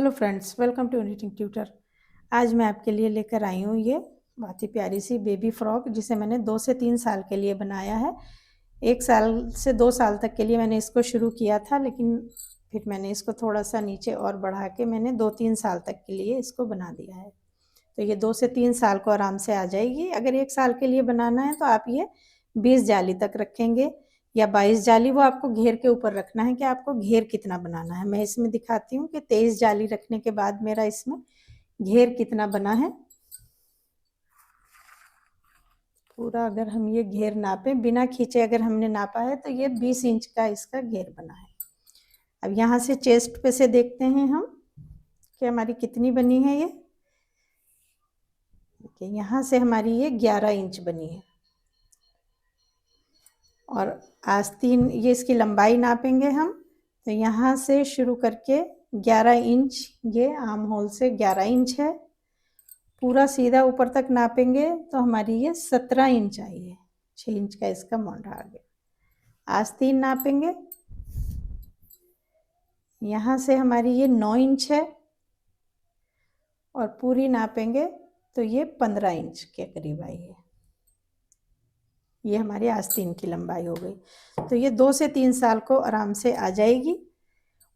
Hello friends, welcome to knitting tutor. आज मैं आपके लिए लेकर आई हूँ ये बहुत ही प्यारी सी बेबी फ्रॉक, जिसे मैंने 2 से 3 साल के लिए बनाया है। 1 साल से 2 साल तक के लिए मैंने इसको शुरू किया था, लेकिन फिर मैंने इसको थोड़ा सा नीचे और बढ़ा के मैंने 2-3 साल तक के लिए इसको बना दिया है। तो ये 2 से 3 साल को आराम से आ जाएगी। अगर 1 साल के लिए बनाना है तो आप ये 20 जाली तक रखेंगे या 22 जाली, वो आपको घेर के ऊपर रखना है कि आपको घेर कितना बनाना है। मैं इसमें दिखाती हूँ कि 23 जाली रखने के बाद मेरा इसमें घेर कितना बना है। पूरा अगर हम ये घेर नापें बिना खींचे, अगर हमने नापा है तो ये 20 इंच का इसका घेर बना है। अब यहाँ से चेस्ट पे से देखते हैं हम कि हमारी कितनी बनी है। ये यहाँ से हमारी ये 11 इंच बनी है और आस्तीन ये इसकी लंबाई नापेंगे हम, तो यहाँ से शुरू करके 11 इंच, ये आर्म होल से 11 इंच है। पूरा सीधा ऊपर तक नापेंगे तो हमारी ये 17 इंच आई है। 6 इंच का इसका मोंढा आ गया। आस्तीन नापेंगे, यहाँ से हमारी ये 9 इंच है और पूरी नापेंगे तो ये 15 इंच के करीब आई है। ये हमारी आस्तीन की लंबाई हो गई। तो ये 2 से 3 साल को आराम से आ जाएगी।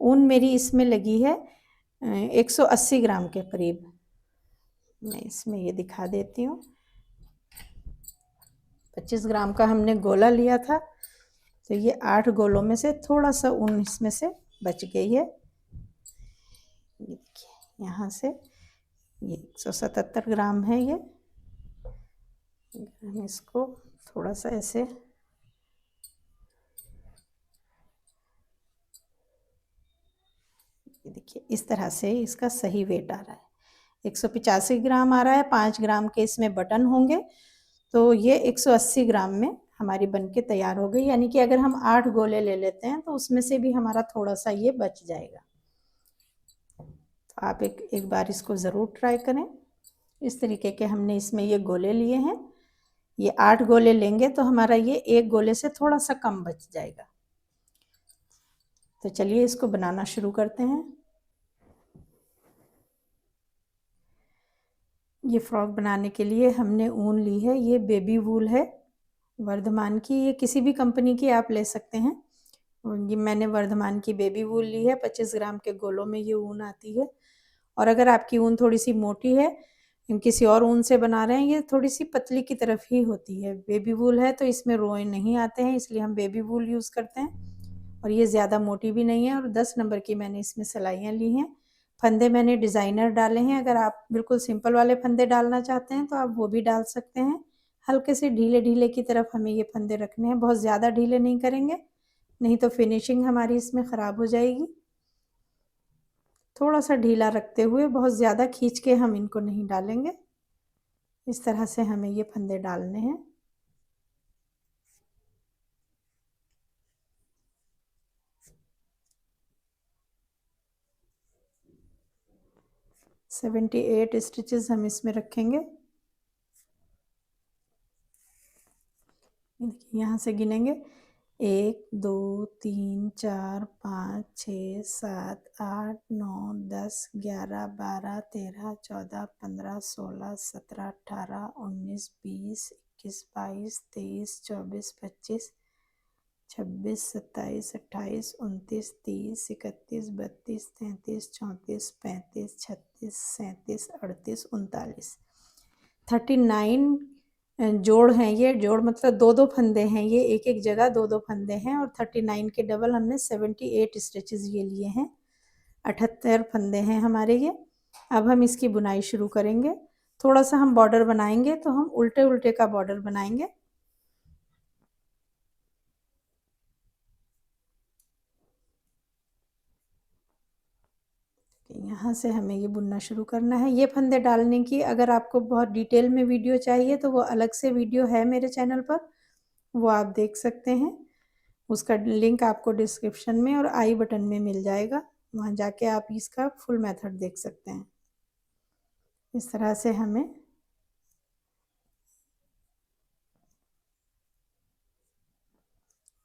ऊन मेरी इसमें लगी है 180 ग्राम के करीब। मैं इसमें ये दिखा देती हूँ। 25 ग्राम का हमने गोला लिया था, तो ये 8 गोलों में से थोड़ा सा ऊन इसमें से बच गई है। ये देखिए, यहाँ से ये 177 ग्राम है। ये हम इसको थोड़ा सा ऐसे ये देखिए, इस तरह से इसका सही वेट आ रहा है। 185 ग्राम आ रहा है। 5 ग्राम के इसमें बटन होंगे, तो ये 180 ग्राम में हमारी बनके तैयार हो गई। यानी कि अगर हम 8 गोले ले लेते हैं तो उसमें से भी हमारा थोड़ा सा ये बच जाएगा। तो आप एक बार इसको ज़रूर ट्राई करें। इस तरीके के हमने इसमें ये गोले लिए हैं। ये 8 गोले लेंगे तो हमारा ये 1 गोले से थोड़ा सा कम बच जाएगा। तो चलिए इसको बनाना शुरू करते हैं। ये फ्रॉक बनाने के लिए हमने ऊन ली है, ये बेबी वूल है वर्धमान की। ये किसी भी कंपनी की आप ले सकते हैं। ये मैंने वर्धमान की बेबी वूल ली है। 25 ग्राम के गोलों में ये ऊन आती है। और अगर आपकी ऊन थोड़ी सी मोटी है, किसी और ऊन से बना रहे हैं, ये थोड़ी सी पतली की तरफ ही होती है। बेबी वूल है तो इसमें रोए नहीं आते हैं, इसलिए हम बेबी वूल यूज़ करते हैं। और ये ज़्यादा मोटी भी नहीं है। और 10 नंबर की मैंने इसमें सिलाइयाँ ली हैं। फंदे मैंने डिज़ाइनर डाले हैं। अगर आप बिल्कुल सिंपल वाले फंदे डालना चाहते हैं तो आप वो भी डाल सकते हैं। हल्के से ढीले ढीले की तरफ हमें ये फंदे रखने हैं, बहुत ज़्यादा ढीले नहीं करेंगे, नहीं तो फिनिशिंग हमारी इसमें ख़राब हो जाएगी। थोड़ा सा ढीला रखते हुए, बहुत ज़्यादा खींच के हम इनको नहीं डालेंगे। इस तरह से हमें ये फंदे डालने हैं। सेवेंटी 8 स्टिचेस हम इसमें रखेंगे। यहाँ से गिनेंगे 1 2 3 4 5 6 7 8 9 10 11 12 13 14 15 16 17 18 19 20 21 22 23 24 25 26 27 28 29 30 31 32 33 34 35 36 37 38 39 39 जोड़ हैं। ये जोड़ मतलब 2-2 फंदे हैं। ये एक एक जगह 2-2 फंदे हैं और 39 के डबल हमने 78 स्टिचेस ये लिए हैं। 78 फंदे हैं हमारे ये। अब हम इसकी बुनाई शुरू करेंगे। थोड़ा सा हम बॉर्डर बनाएंगे, तो हम उल्टे उल्टे का बॉर्डर बनाएंगे। यहाँ से हमें ये बुनना शुरू करना है। ये फंदे डालने की अगर आपको बहुत डिटेल में वीडियो चाहिए तो वो अलग से वीडियो है मेरे चैनल पर, वो आप देख सकते हैं। उसका लिंक आपको डिस्क्रिप्शन में और आई बटन में मिल जाएगा, वहाँ जाके आप इसका फुल मेथड देख सकते हैं। इस तरह से हमें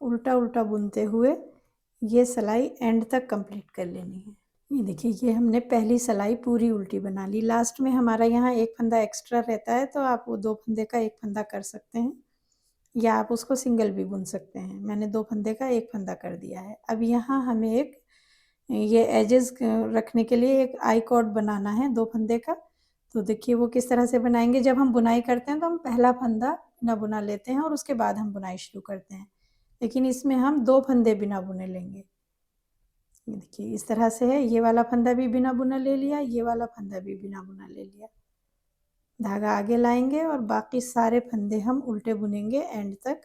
उल्टा उल्टा बुनते हुए ये सिलाई एंड तक कंप्लीट कर लेनी है। ये देखिए, ये हमने पहली सिलाई पूरी उल्टी बना ली। लास्ट में हमारा यहाँ एक फंदा एक्स्ट्रा रहता है, तो आप वो 2 फंदे का 1 फंदा कर सकते हैं, या आप उसको सिंगल भी बुन सकते हैं। मैंने 2 फंदे का 1 फंदा कर दिया है। अब यहाँ हमें एक ये एजेस रखने के लिए एक आई कॉर्ड बनाना है 2 फंदे का। तो देखिए वो किस तरह से बनाएंगे। जब हम बुनाई करते हैं तो हम पहला फंदा बिना बुना लेते हैं और उसके बाद हम बुनाई शुरू करते हैं, लेकिन इसमें हम 2 फंदे बिना बुने लेंगे। ये देखिए इस तरह से है। ये वाला फंदा भी बिना बुना ले लिया, ये वाला फंदा भी बिना बुना ले लिया। धागा आगे लाएंगे और बाकी सारे फंदे हम उल्टे बुनेंगे एंड तक।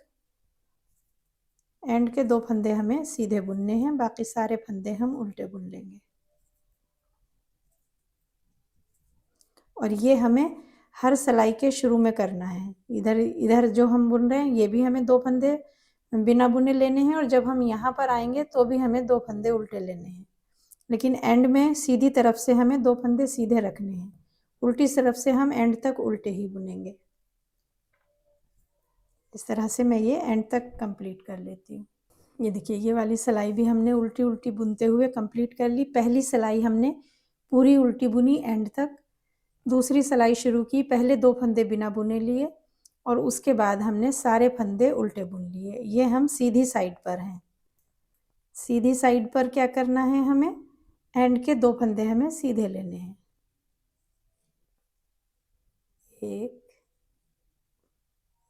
एंड के 2 फंदे हमें सीधे बुनने हैं, बाकी सारे फंदे हम उल्टे बुन लेंगे। और ये हमें हर सिलाई के शुरू में करना है। इधर इधर जो हम बुन रहे हैं ये भी हमें 2 फंदे बिना बुने लेने हैं, और जब हम यहाँ पर आएंगे तो भी हमें 2 फंदे उल्टे लेने हैं, लेकिन एंड में सीधी तरफ से हमें 2 फंदे सीधे रखने हैं। उल्टी तरफ से हम एंड तक उल्टे ही बुनेंगे। इस तरह से मैं ये एंड तक कंप्लीट कर लेती हूँ। ये देखिए ये वाली सिलाई भी हमने उल्टी उल्टी बुनते हुए कंप्लीट कर ली। पहली सिलाई हमने पूरी उल्टी बुनी एंड तक। दूसरी सिलाई शुरू की, पहले 2 फंदे बिना बुने लिए और उसके बाद हमने सारे फंदे उल्टे बुन लिए। ये हम सीधी साइड पर हैं। सीधी साइड पर क्या करना है, हमें एंड के 2 फंदे हमें सीधे लेने हैं। 1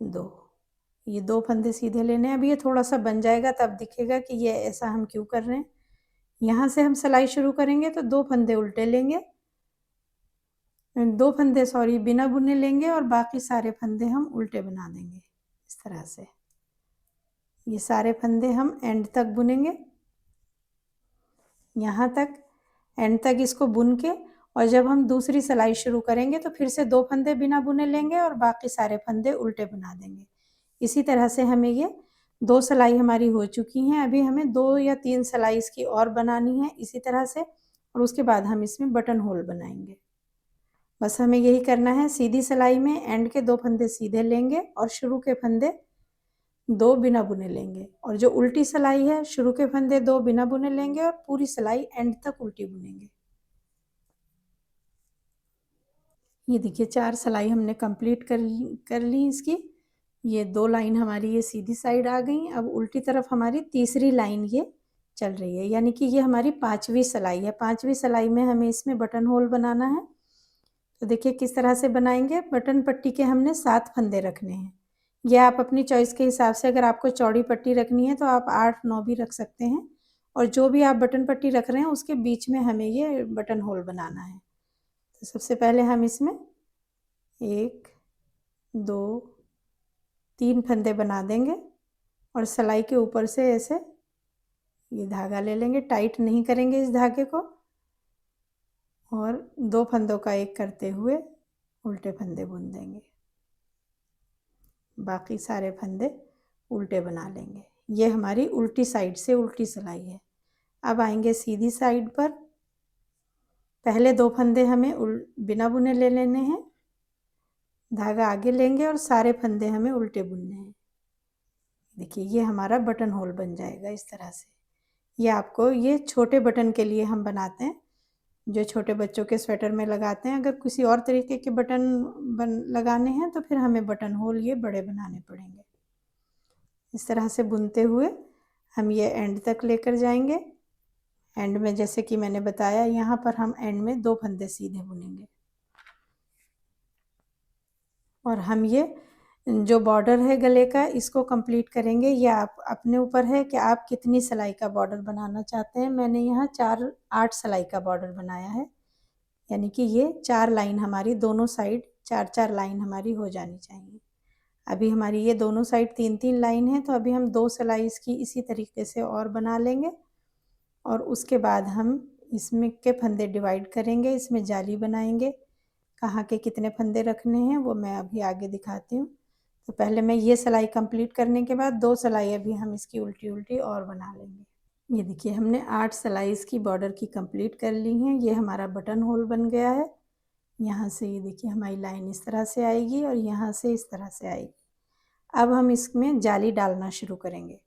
2, ये 2 फंदे सीधे लेने हैं। अब ये थोड़ा सा बन जाएगा तब दिखेगा कि ये ऐसा हम क्यों कर रहे हैं। यहाँ से हम सिलाई शुरू करेंगे तो 2 फंदे उल्टे लेंगे, 2 फंदे सॉरी बिना बुने लेंगे, और बाकी सारे फंदे हम उल्टे बना देंगे इस तरह से। ये सारे फंदे हम एंड तक बुनेंगे, यहाँ तक एंड तक इसको बुन के, और जब हम दूसरी सिलाई शुरू करेंगे तो फिर से 2 फंदे बिना बुने लेंगे और बाकी सारे फंदे उल्टे बना देंगे। इसी तरह से हमें ये 2 सिलाई हमारी हो चुकी हैं। अभी हमें 2 या 3 सिलाई इसकी और बनानी है इसी तरह से, और उसके बाद हम इसमें बटन होल बनाएंगे। बस हमें यही करना है। सीधी सिलाई में एंड के 2 फंदे सीधे लेंगे और शुरू के फंदे 2 बिना बुने लेंगे, और जो उल्टी सिलाई है शुरू के फंदे 2 बिना बुने लेंगे और पूरी सिलाई एंड तक उल्टी बुनेंगे। ये देखिए 4 सिलाई हमने कंप्लीट कर ली इसकी। ये 2 लाइन हमारी ये सीधी साइड आ गई। अब उल्टी तरफ हमारी तीसरी लाइन ये चल रही है, यानी कि ये हमारी 5वीं सिलाई है। 5वीं सिलाई में हमें इसमें बटन होल बनाना है। तो देखिए किस तरह से बनाएंगे। बटन पट्टी के हमने 7 फंदे रखने हैं। ये आप अपनी चॉइस के हिसाब से, अगर आपको चौड़ी पट्टी रखनी है तो आप 8-9 भी रख सकते हैं, और जो भी आप बटन पट्टी रख रहे हैं उसके बीच में हमें ये बटन होल बनाना है। तो सबसे पहले हम इसमें 1 2 3 फंदे बना देंगे, और सिलाई के ऊपर से ऐसे ये धागा ले लेंगे, टाइट नहीं करेंगे इस धागे को, और 2 फंदों का एक करते हुए उल्टे फंदे बुन देंगे। बाकी सारे फंदे उल्टे बना लेंगे। ये हमारी उल्टी साइड से उल्टी सिलाई है। अब आएंगे सीधी साइड पर। पहले 2 फंदे हमें बिना बुने ले लेने हैं, धागा आगे लेंगे और सारे फंदे हमें उल्टे बुनने हैं। देखिए ये हमारा बटन होल बन जाएगा इस तरह से। ये आपको, ये छोटे बटन के लिए हम बनाते हैं, जो छोटे बच्चों के स्वेटर में लगाते हैं। अगर किसी और तरीके के बटन लगाने हैं तो फिर हमें बटन होल ये बड़े बनाने पड़ेंगे। इस तरह से बुनते हुए हम ये एंड तक लेकर जाएंगे। एंड में जैसे कि मैंने बताया, यहाँ पर हम एंड में 2 फंदे सीधे बुनेंगे, और हम ये जो बॉर्डर है गले का इसको कंप्लीट करेंगे। ये आप अपने ऊपर है कि आप कितनी सिलाई का बॉर्डर बनाना चाहते हैं। मैंने यहाँ 8 सिलाई का बॉर्डर बनाया है, यानी कि ये 4 लाइन हमारी दोनों साइड 4-4 लाइन हमारी हो जानी चाहिए। अभी हमारी ये दोनों साइड 3-3 लाइन है, तो अभी हम 2 सिलाई इसकी इसी तरीके से और बना लेंगे, और उसके बाद हम इसमें के फंदे डिवाइड करेंगे, इसमें जाली बनाएंगे। कहाँ के कितने फंदे रखने हैं वो मैं अभी आगे दिखाती हूँ। तो पहले मैं ये सिलाई कंप्लीट करने के बाद 2 सिलाई अभी हम इसकी उल्टी उल्टी और बना लेंगे। ये देखिए हमने 8 सिलाई इसकी बॉर्डर की कंप्लीट कर ली हैं। ये हमारा बटन होल बन गया है। यहाँ से ये देखिए हमारी लाइन इस तरह से आएगी और यहाँ से इस तरह से आएगी। अब हम इसमें जाली डालना शुरू करेंगे।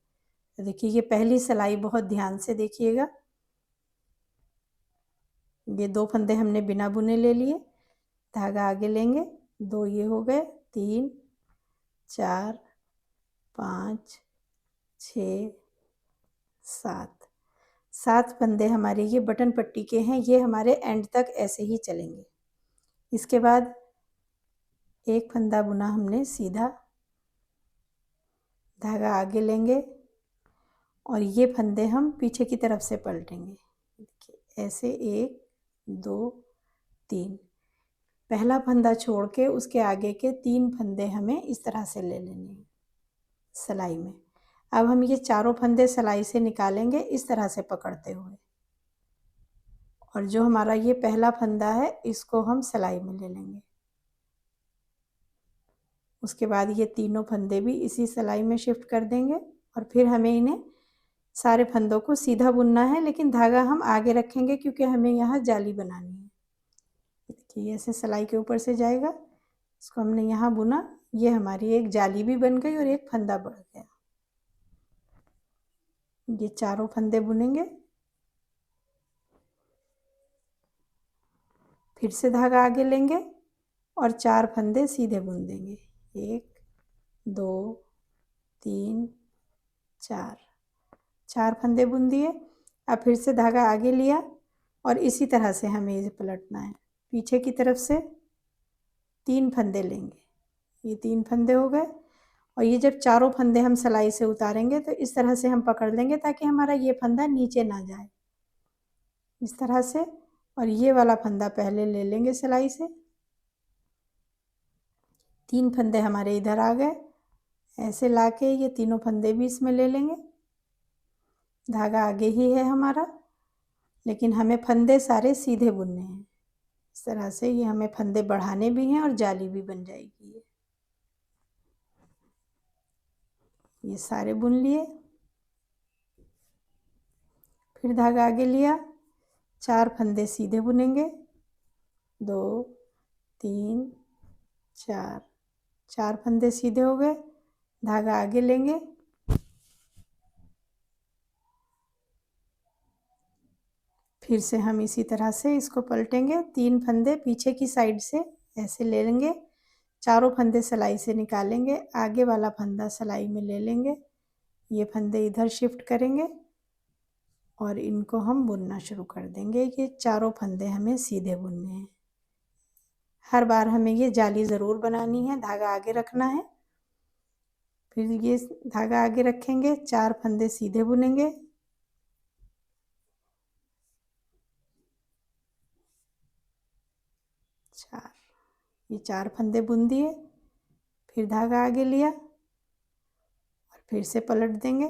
तो देखिए ये पहली सिलाई बहुत ध्यान से देखिएगा। ये 2 फंदे हमने बिना बुने ले लिए, धागा आगे लेंगे, 2 ये हो गए, 3 4 5 6 7 7 फंदे हमारे ये बटन पट्टी के हैं, ये हमारे एंड तक ऐसे ही चलेंगे। इसके बाद एक फंदा बुना हमने सीधा, धागा आगे लेंगे और ये फंदे हम पीछे की तरफ से पलटेंगे, ऐसे 1 2 3। पहला फंदा छोड़ के उसके आगे के 3 फंदे हमें इस तरह से ले लेने हैं सिलाई में। अब हम ये चारों फंदे सिलाई से निकालेंगे इस तरह से पकड़ते हुए, और जो हमारा ये पहला फंदा है इसको हम सिलाई में ले लेंगे। उसके बाद ये तीनों फंदे भी इसी सिलाई में शिफ्ट कर देंगे और फिर हमें इन्हें सारे फंदों को सीधा बुनना है, लेकिन धागा हम आगे रखेंगे क्योंकि हमें यहाँ जाली बनानी है। देखिए ऐसे सिलाई के ऊपर से जाएगा, इसको हमने यहाँ बुना, ये हमारी एक जाली भी बन गई और एक फंदा बढ़ गया। ये चारों फंदे बुनेंगे, फिर से धागा आगे लेंगे और 4 फंदे सीधे बुन देंगे, 1 2 3 4 4 फंदे बुन दिए। अब फिर से धागा आगे लिया और इसी तरह से हमें इसे पलटना है, पीछे की तरफ से 3 फंदे लेंगे, ये 3 फंदे हो गए। और ये जब चारों फंदे हम सिलाई से उतारेंगे तो इस तरह से हम पकड़ लेंगे ताकि हमारा ये फंदा नीचे ना जाए, इस तरह से। और ये वाला फंदा पहले ले लेंगे सिलाई से, 3 फंदे हमारे इधर आ गए, ऐसे लाके ये तीनों फंदे भी इसमें ले लेंगे। धागा आगे ही है हमारा, लेकिन हमें फंदे सारे सीधे बुनने हैं, इस तरह से। ये हमें फंदे बढ़ाने भी हैं और जाली भी बन जाएगी। ये सारे बुन लिए, फिर धागा आगे लिया, 4 फंदे सीधे बुनेंगे, 2 3 4 4 फंदे सीधे हो गए, धागा आगे लेंगे, फिर से हम इसी तरह से इसको पलटेंगे, 3 फंदे पीछे की साइड से ऐसे ले लेंगे, चारों फंदे सिलाई से निकालेंगे, आगे वाला फंदा सिलाई में ले लेंगे, ये फंदे इधर शिफ्ट करेंगे और इनको हम बुनना शुरू कर देंगे। ये चारों फंदे हमें सीधे बुनने हैं, हर बार हमें ये जाली ज़रूर बनानी है, धागा आगे रखना है। फिर ये धागा आगे रखेंगे, 4 फंदे सीधे बुनेंगे, ये 4 फंदे बुन दिए, फिर धागा आगे लिया और फिर से पलट देंगे,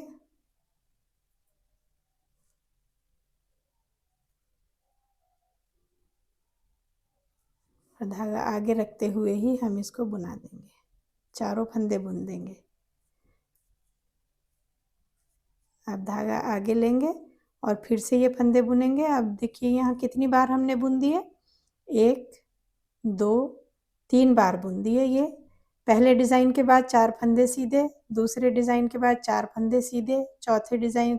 और धागा आगे रखते हुए ही हम इसको बुना देंगे, चारों फंदे बुन देंगे। अब धागा आगे लेंगे और फिर से ये फंदे बुनेंगे। अब देखिए यहाँ कितनी बार हमने बुन दिए, 1 2 3 बार बुन दिए। ये पहले डिज़ाइन के बाद 4 फंदे सीधे, दूसरे डिज़ाइन के बाद 4 फंदे सीधे,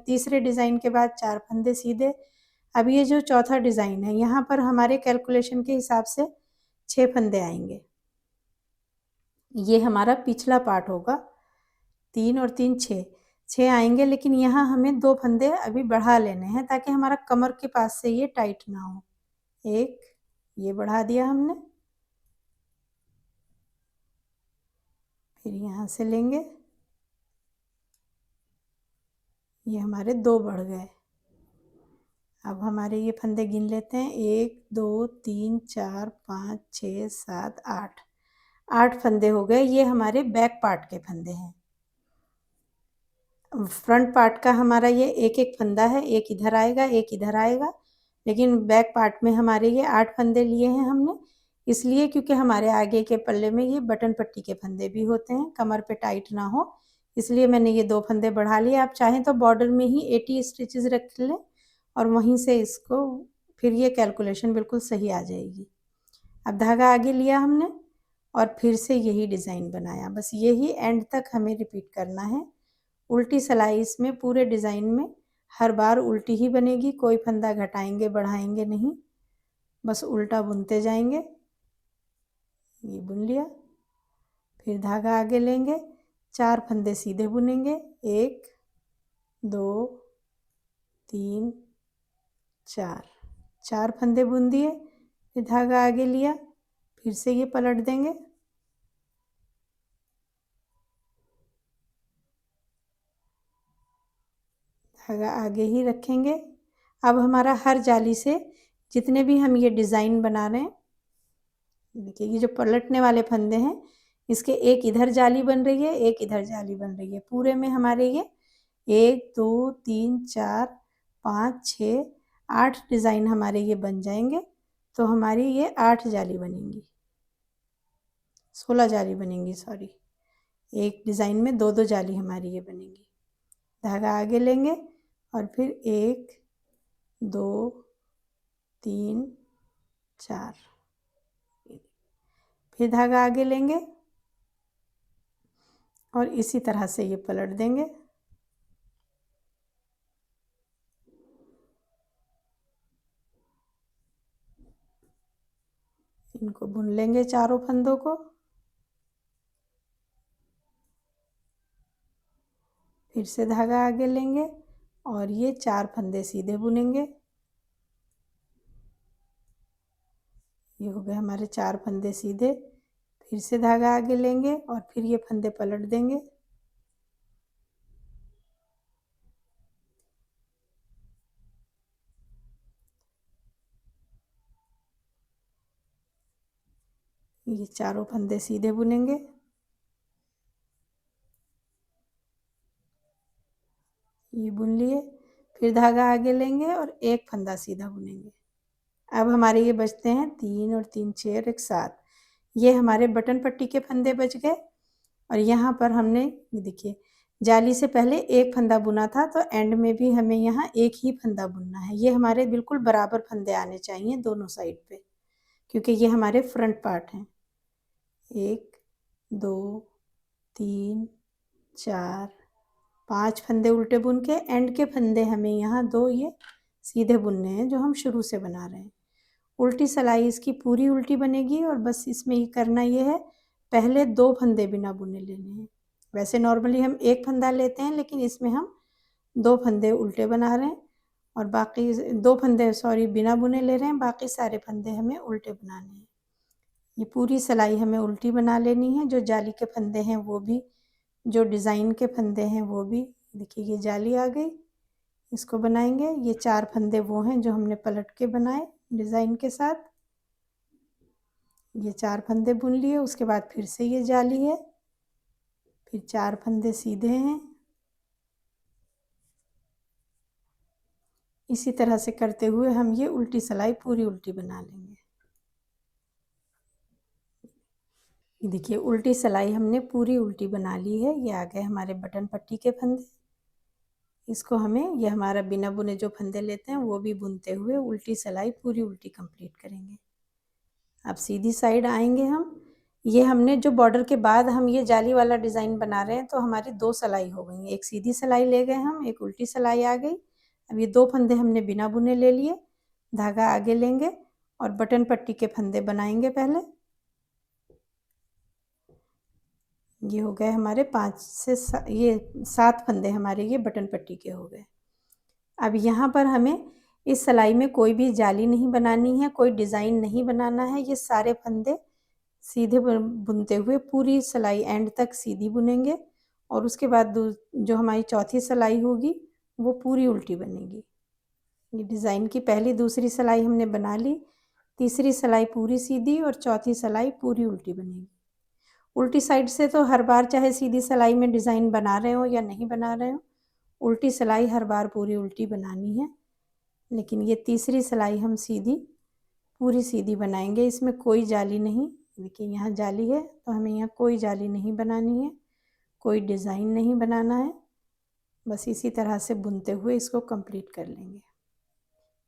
तीसरे डिज़ाइन के बाद 4 फंदे सीधे। अब ये जो चौथा डिज़ाइन है, यहाँ पर हमारे कैलकुलेशन के हिसाब से 6 फंदे आएंगे। ये हमारा पिछला पार्ट होगा, 3 और 3 6 आएंगे, लेकिन यहाँ हमें 2 फंदे अभी बढ़ा लेने हैं ताकि हमारा कमर के पास से ये टाइट ना हो। 1 ये बढ़ा दिया हमने, फिर यहाँ से लेंगे, ये हमारे 2 बढ़ गए। अब हमारे ये फंदे गिन लेते हैं, 1 2 3 4 5 6 7 8 8 फंदे हो गए। ये हमारे बैक पार्ट के फंदे हैं। फ्रंट पार्ट का हमारा ये एक एक फंदा है, एक इधर आएगा एक इधर आएगा, लेकिन बैक पार्ट में हमारे ये 8 फंदे लिए हैं हमने, इसलिए क्योंकि हमारे आगे के पल्ले में ये बटन पट्टी के फंदे भी होते हैं, कमर पे टाइट ना हो, इसलिए मैंने ये 2 फंदे बढ़ा लिए। आप चाहें तो बॉर्डर में ही 80 स्टिचेस रख लें और वहीं से इसको, फिर ये कैलकुलेशन बिल्कुल सही आ जाएगी। अब धागा आगे लिया हमने और फिर से यही डिज़ाइन बनाया, बस यही एंड तक हमें रिपीट करना है। उल्टी सिलाई इसमें पूरे डिज़ाइन में हर बार उल्टी ही बनेगी, कोई फंदा घटाएंगे बढ़ाएंगे नहीं। बस उल्टा बुनते जाएंगे। ये बुन लिया, फिर धागा आगे लेंगे, 4 फंदे सीधे बुनेंगे, 1 2 3 4 फंदे बुन दिए, फिर धागा आगे लिया, फिर से ये पलट देंगे, धागा आगे ही रखेंगे। अब हमारा हर जाली से जितने भी हम ये डिज़ाइन बना रहे हैं, देखिए ये जो पलटने वाले फंदे हैं, इसके एक इधर जाली बन रही है, एक इधर जाली बन रही है। पूरे में हमारे ये 1 2 3 4 5 6 8 डिज़ाइन हमारे ये बन जाएंगे। तो हमारी ये 8 जाली बनेंगी, 16 जाली बनेंगी, सॉरी। एक डिज़ाइन में 2 जाली हमारी ये बनेंगी। धागा आगे लेंगे और फिर 1 2 3 4, फिर धागा आगे लेंगे और इसी तरह से ये पलट देंगे। इनको बुन लेंगे चारों फंदों को, फिर से धागा आगे लेंगे और ये 4 फंदे सीधे बुनेंगे। ये हो गए हमारे 4 फंदे सीधे, फिर से धागा आगे लेंगे और फिर ये फंदे पलट देंगे। ये चारों फंदे सीधे बुनेंगे, ये बुन लिए, फिर धागा आगे लेंगे और एक फंदा सीधा बुनेंगे। अब हमारे ये बचते हैं 3 और 3 6 और 1 7। ये हमारे बटन पट्टी के फंदे बच गए। और यहाँ पर हमने ये देखिए जाली से पहले एक फंदा बुना था, तो एंड में भी हमें यहाँ एक ही फंदा बुनना है। ये हमारे बिल्कुल बराबर फंदे आने चाहिए दोनों साइड पे, क्योंकि ये हमारे फ्रंट पार्ट हैं। 1 2 3 4 5 फंदे उल्टे बुन के एंड के फंदे हमें यहाँ 2 ये सीधे बुनने हैं जो हम शुरू से बना रहे हैं। उल्टी सिलाई इसकी पूरी उल्टी बनेगी और बस इसमें ये करना ये है, पहले 2 फंदे बिना बुने लेने हैं। वैसे नॉर्मली हम एक फंदा लेते हैं, लेकिन इसमें हम 2 फंदे उल्टे बना रहे हैं और बाकी 2 फंदे सॉरी बिना बुने ले रहे हैं, बाकी सारे फंदे हमें उल्टे बनाने हैं। ये पूरी सिलाई हमें उल्टी बना लेनी है। जो जाली के फंदे हैं वो भी, जो डिज़ाइन के फंदे हैं वो भी। देखिए ये जाली आ गई, इसको बनाएंगे। ये 4 फंदे वो हैं जो हमने पलट के बनाए डिज़ाइन के साथ। ये 4 फंदे बुन लिए, उसके बाद फिर से ये जाली है, फिर 4 फंदे सीधे हैं। इसी तरह से करते हुए हम ये उल्टी सिलाई पूरी उल्टी बना लेंगे। ये देखिए उल्टी सिलाई हमने पूरी उल्टी बना ली है। ये आ गए हमारे बटन पट्टी के फंदे। इसको हमें, ये हमारा बिना बुने जो फंदे लेते हैं वो भी बुनते हुए उल्टी सिलाई पूरी उल्टी कंप्लीट करेंगे। अब सीधी साइड आएंगे हम। ये हमने जो बॉर्डर के बाद हम ये जाली वाला डिज़ाइन बना रहे हैं, तो हमारी 2 सिलाई हो गई। एक सीधी सिलाई ले गए हम, एक उल्टी सिलाई आ गई। अब ये 2 फंदे हमने बिना बुने ले लिए, धागा आगे लेंगे और बटन पट्टी के फंदे बनाएंगे पहले। ये हो गए हमारे 5 से ये 7 फंदे हमारे ये बटन पट्टी के हो गए। अब यहाँ पर हमें इस सिलाई में कोई भी जाली नहीं बनानी है, कोई डिज़ाइन नहीं बनाना है। ये सारे फंदे सीधे बुनते हुए पूरी सिलाई एंड तक सीधी बुनेंगे और उसके बाद जो हमारी चौथी सिलाई होगी वो पूरी उल्टी बनेगी। ये डिज़ाइन की पहली दूसरी सिलाई हमने बना ली, तीसरी सिलाई पूरी सीधी और चौथी सिलाई पूरी उल्टी बनेगी। उल्टी साइड से तो हर बार चाहे सीधी सिलाई में डिज़ाइन बना रहे हो या नहीं बना रहे हो, उल्टी सिलाई हर बार पूरी उल्टी बनानी है। लेकिन ये तीसरी सिलाई हम सीधी पूरी सीधी बनाएंगे, इसमें कोई जाली नहीं। देखिए यहाँ जाली है, तो हमें यहाँ कोई जाली नहीं बनानी है, कोई डिज़ाइन नहीं बनाना है। बस इसी तरह से बुनते हुए इसको कंप्लीट कर लेंगे।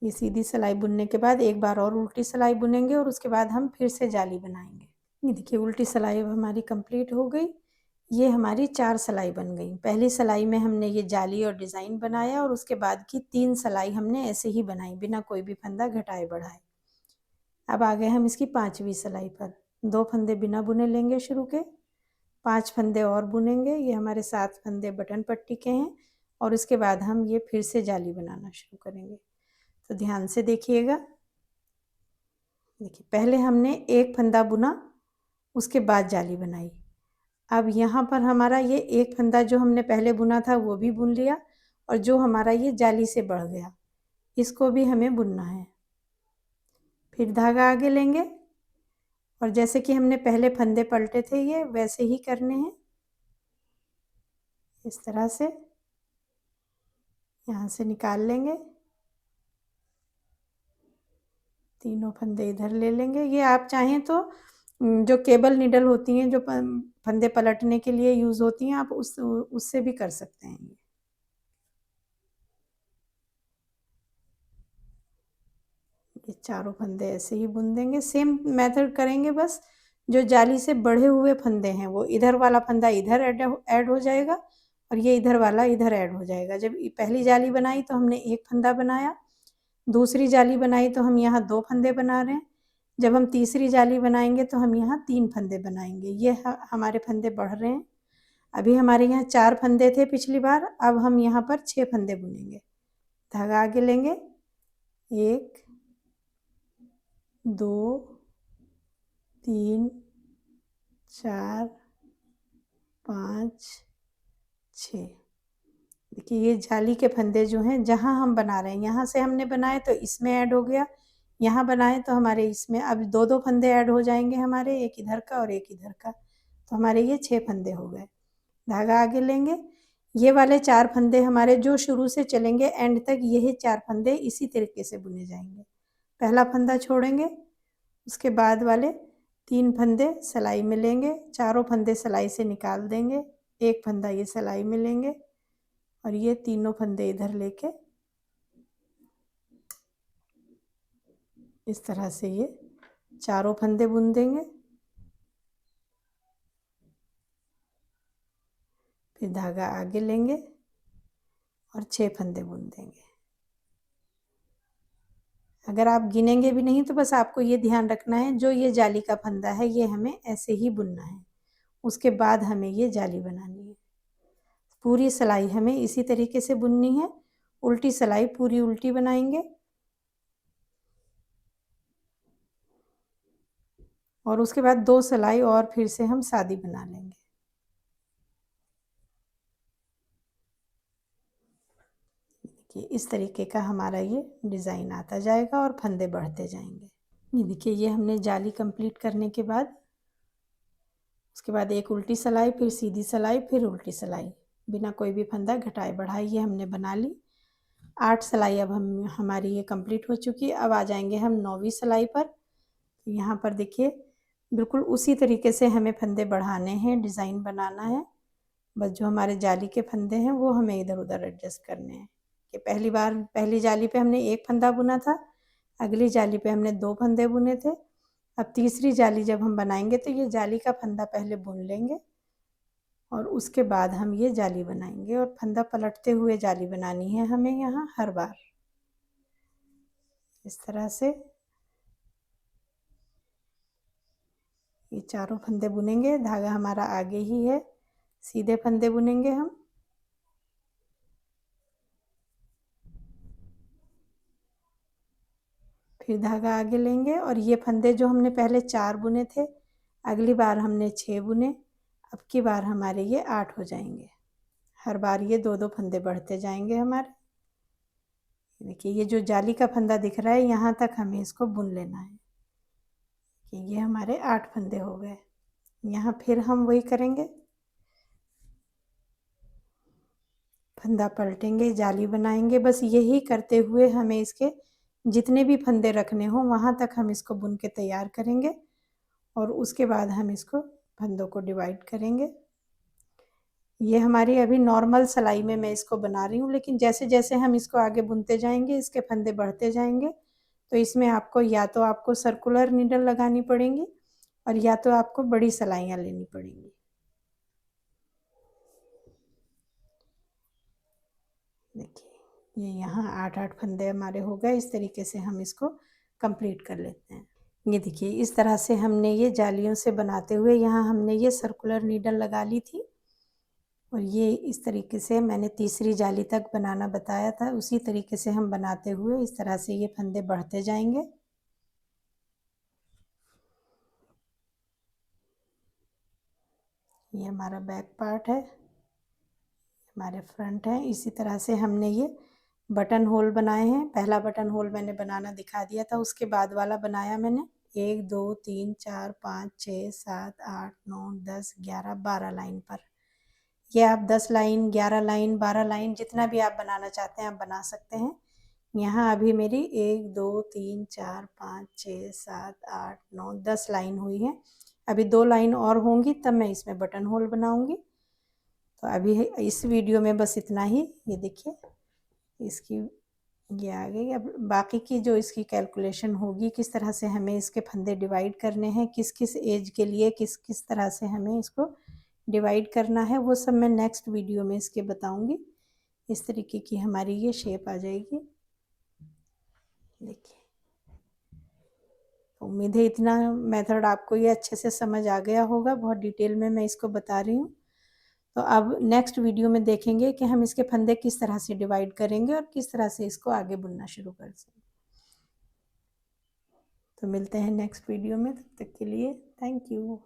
ये सीधी सिलाई बुनने के बाद एक बार और उल्टी सिलाई बुनेंगे और उसके बाद हम फिर से जाली बनाएंगे। ये देखिए उल्टी सिलाई अब हमारी कंप्लीट हो गई। ये हमारी 4 सिलाई बन गई। पहली सिलाई में हमने ये जाली और डिज़ाइन बनाया और उसके बाद की 3 सिलाई हमने ऐसे ही बनाई बिना कोई भी फंदा घटाए बढ़ाए। अब आ गए हम इसकी 5वीं सिलाई पर। 2 फंदे बिना बुने लेंगे शुरू के, 5 फंदे और बुनेंगे। ये हमारे 7 फंदे बटन पट्टी के हैं और उसके बाद हम ये फिर से जाली बनाना शुरू करेंगे। तो ध्यान से देखिएगा। देखिए पहले हमने एक फंदा बुना, उसके बाद जाली बनाई। अब यहाँ पर हमारा ये एक फंदा जो हमने पहले बुना था वो भी बुन लिया, और जो हमारा ये जाली से बढ़ गया इसको भी हमें बुनना है। फिर धागा आगे लेंगे और जैसे कि हमने पहले फंदे पलटे थे ये वैसे ही करने हैं। इस तरह से यहाँ से निकाल लेंगे, तीनों फंदे इधर ले लेंगे। ये आप चाहें तो जो केबल नीडल होती हैं जो फंदे पलटने के लिए यूज़ होती हैं, आप उससे भी कर सकते हैं। ये चारों फंदे ऐसे ही बुन देंगे, सेम मेथड करेंगे। बस जो जाली से बढ़े हुए फंदे हैं वो इधर वाला फंदा इधर ऐड हो जाएगा और ये इधर वाला इधर ऐड हो जाएगा। जब पहली जाली बनाई तो हमने एक फंदा बनाया, दूसरी जाली बनाई तो हम यहाँ 2 फंदे बना रहे हैं। जब हम तीसरी जाली बनाएंगे तो हम यहाँ 3 फंदे बनाएंगे। ये हमारे फंदे बढ़ रहे हैं। अभी हमारे यहाँ 4 फंदे थे पिछली बार, अब हम यहाँ पर 6 फंदे बुनेंगे। धागा आगे लेंगे, 1 2 3 4 5 6। देखिए ये जाली के फंदे जो हैं जहाँ हम बना रहे हैं, यहाँ से हमने बनाए तो इसमें ऐड हो गया, यहाँ बनाए तो हमारे इसमें अब 2-2 फंदे ऐड हो जाएंगे हमारे, एक इधर का और एक इधर का। तो हमारे ये 6 फंदे हो गए। धागा आगे लेंगे, ये वाले 4 फंदे हमारे जो शुरू से चलेंगे एंड तक, यही 4 फंदे इसी तरीके से बुने जाएंगे। पहला फंदा छोड़ेंगे, उसके बाद वाले 3 फंदे सिलाई में लेंगे, चारों फंदे सिलाई से निकाल देंगे, एक फंदा ये सिलाई में लेंगे और ये तीनों फंदे इधर लेके इस तरह से ये चारों फंदे बुन देंगे। फिर धागा आगे लेंगे और 6 फंदे बुन देंगे। अगर आप गिनेंगे भी नहीं तो बस आपको ये ध्यान रखना है जो ये जाली का फंदा है ये हमें ऐसे ही बुनना है, उसके बाद हमें ये जाली बनानी है। पूरी सिलाई हमें इसी तरीके से बुननी है, उल्टी सिलाई पूरी उल्टी बनाएंगे और उसके बाद 2 सिलाई और फिर से हम सादी बना लेंगे। देखिए इस तरीके का हमारा ये डिज़ाइन आता जाएगा और फंदे बढ़ते जाएंगे। ये देखिए ये हमने जाली कंप्लीट करने के बाद उसके बाद एक उल्टी सिलाई, फिर सीधी सिलाई, फिर उल्टी सिलाई, बिना कोई भी फंदा घटाए बढ़ाए ये हमने बना ली। 8 सिलाई अब हमारी ये कंप्लीट हो चुकी है। अब आ जाएंगे हम 9वीं सिलाई पर। यहाँ पर देखिए बिल्कुल उसी तरीके से हमें फंदे बढ़ाने हैं, डिज़ाइन बनाना है। बस जो हमारे जाली के फंदे हैं वो हमें इधर उधर एडजस्ट करने हैं। कि पहली जाली पे हमने एक फंदा बुना था, अगली जाली पे हमने 2 फंदे बुने थे। अब तीसरी जाली जब हम बनाएंगे तो ये जाली का फंदा पहले बुन लेंगे और उसके बाद हम ये जाली बनाएंगे और फंदा पलटते हुए जाली बनानी है हमें यहाँ हर बार। इस तरह से ये चारों फंदे बुनेंगे। धागा हमारा आगे ही है, सीधे फंदे बुनेंगे हम। फिर धागा आगे लेंगे और ये फंदे जो हमने पहले 4 बुने थे, अगली बार हमने 6 बुने, अब की बार हमारे ये 8 हो जाएंगे। हर बार ये 2-2 फंदे बढ़ते जाएंगे हमारे। देखिए ये जो जाली का फंदा दिख रहा है यहाँ तक हमें इसको बुन लेना है कि ये हमारे 8 फंदे हो गए। यहाँ फिर हम वही करेंगे, फंदा पलटेंगे, जाली बनाएंगे। बस यही करते हुए हमें इसके जितने भी फंदे रखने हों वहाँ तक हम इसको बुन के तैयार करेंगे और उसके बाद हम इसको फंदों को डिवाइड करेंगे। ये हमारी अभी नॉर्मल सिलाई में मैं इसको बना रही हूँ, लेकिन जैसे जैसे हम इसको आगे बुनते जाएंगे इसके फंदे बढ़ते जाएंगे, तो इसमें आपको या तो आपको सर्कुलर नीडल लगानी पड़ेंगी और या तो आपको बड़ी सिलाइयाँ लेनी पड़ेंगी। देखिए ये यहाँ 8-8 फंदे हमारे हो गए। इस तरीके से हम इसको कंप्लीट कर लेते हैं। ये देखिए इस तरह से हमने ये जालियों से बनाते हुए यहाँ हमने ये सर्कुलर नीडल लगा ली थी और ये इस तरीके से मैंने तीसरी जाली तक बनाना बताया था, उसी तरीके से हम बनाते हुए इस तरह से ये फंदे बढ़ते जाएंगे। ये हमारा बैक पार्ट है, हमारे फ्रंट है। इसी तरह से हमने ये बटन होल बनाए हैं। पहला बटन होल मैंने बनाना दिखा दिया था, उसके बाद वाला बनाया मैंने 1 2 3 4 5 6 7 8 9 10 11 12 लाइन पर। ये आप 10 लाइन 11 लाइन 12 लाइन जितना भी आप बनाना चाहते हैं आप बना सकते हैं। यहाँ अभी मेरी 1 2 3 4 5 6 7 8 9 10 लाइन हुई है। अभी 2 लाइन और होंगी तब मैं इसमें बटन होल बनाऊंगी। तो अभी इस वीडियो में बस इतना ही। ये देखिए इसकी ये आ गई। अब बाकी की जो इसकी कैलकुलेशन होगी, किस तरह से हमें इसके फंदे डिवाइड करने हैं, किस किस एज के लिए किस किस तरह से हमें इसको डिवाइड करना है, वो सब मैं नेक्स्ट वीडियो में इसके बताऊंगी। इस तरीके की हमारी ये शेप आ जाएगी। देखिए उम्मीद है इतना मेथड आपको ये अच्छे से समझ आ गया होगा। बहुत डिटेल में मैं इसको बता रही हूँ। तो अब नेक्स्ट वीडियो में देखेंगे कि हम इसके फंदे किस तरह से डिवाइड करेंगे और किस तरह से इसको आगे बुनना शुरू कर सकें। तो मिलते हैं नेक्स्ट वीडियो में, तब तक के लिए थैंक यू।